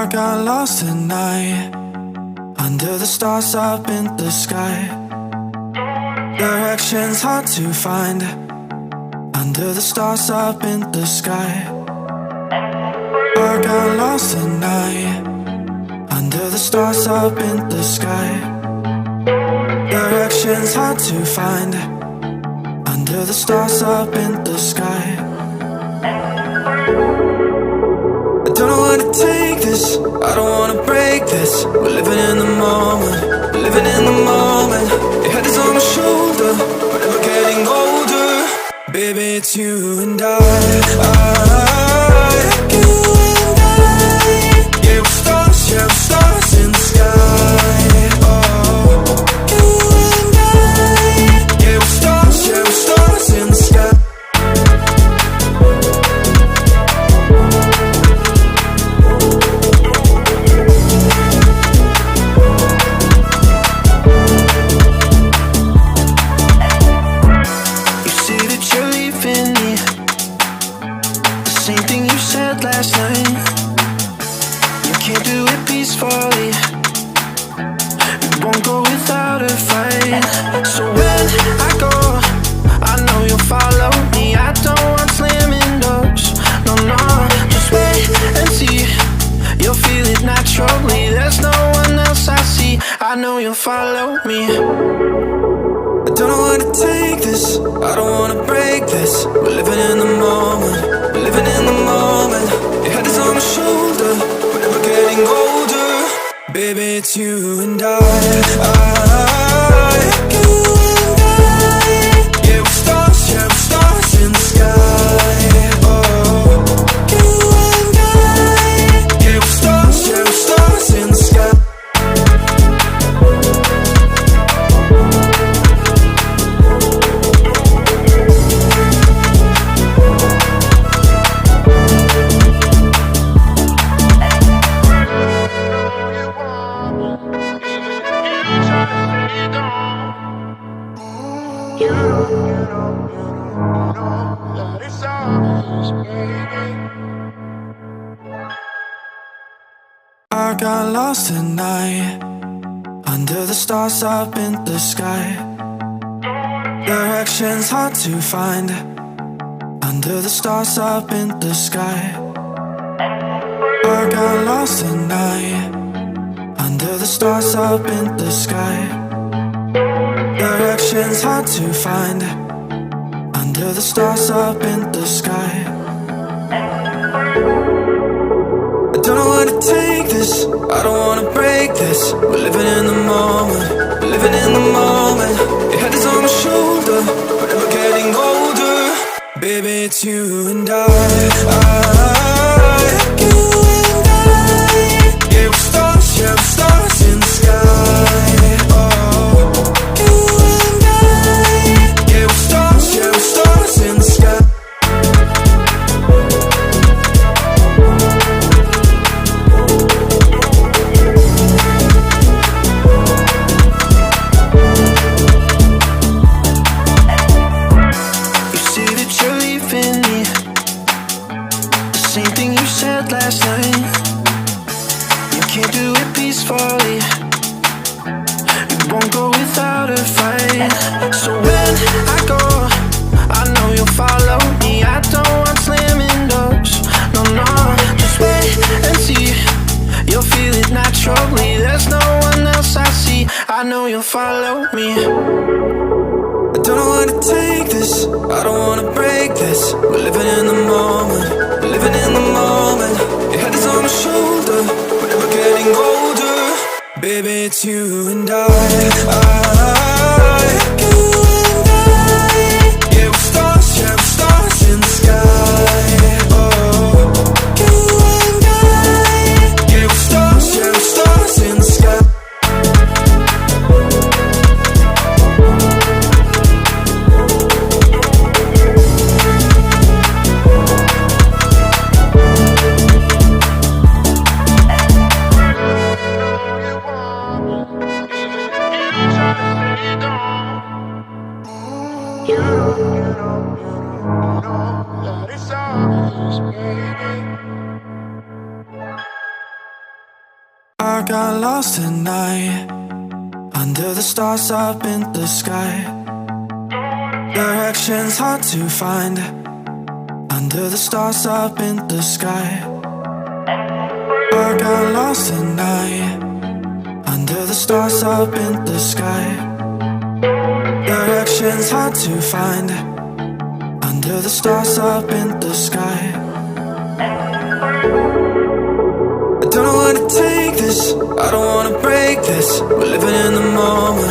I got lost at night, under the stars up in the sky. Directions hard to find, under the stars up in the sky. I got lost at night, under the stars up in the sky. Directions hard to find, under the stars up in the sky. I don't know where to take this, I don't wanna break this. We're living in the moment, we're living in the moment. Your head is on my shoulder, but never getting older. Baby, it's you and I. Yeah, we're stars in the sky. Oh, yeah, we're stars in the sky. Last night, you can't do it peacefully. It won't go without a fight. So when I go, I know you'll follow me. I don't want slamming doors. No, no, just wait and see. You'll feel it naturally. There's no one else I see. I know you'll follow me. I don't know where to take this, I don't wanna break this. We're living in the moment, we're living in the moment. Your head is on my shoulder, we're never getting older. Baby, it's you and I. Yeah, we're stars in the sky. Oh, yeah, we're stars in the sky. I got lost at night, under the stars up in the sky. Directions hard to find, under the stars up in the sky. I got lost at night, under the stars up in the sky. Directions hard to find, under the stars up in the sky. I don't know where to take this, I don't wanna break this. We're living in the moment, we're living in the moment. Your head is on my shoulder, we're never getting older. Baby, it's you and I. Yeah, we're stars in the sky. Oh, yeah, we're stars in the sky. Last night, you can't do it peacefully. It won't go without a fight. So when I go, I know you'll follow me. I don't want slamming doors. No, no, just wait and see. You'll feel it naturally. There's no one else I see. I know you'll follow me. I don't know where to take this, I don't wanna break this. We're living in the moment, we're living in the moment. Your head is on my shoulder, we're never getting older. Baby, it's you and I. Yeah, we're stars in the sky. Oh, yeah, we're stars in the sky. Try I got lost at night, under the stars up in the sky. Directions hard to find, under the stars up in the sky. I got lost at night, under the stars up in the sky. Directions hard to find, under the stars up in the sky. I don't know where to take this, I don't wanna break this. We're living in the moment,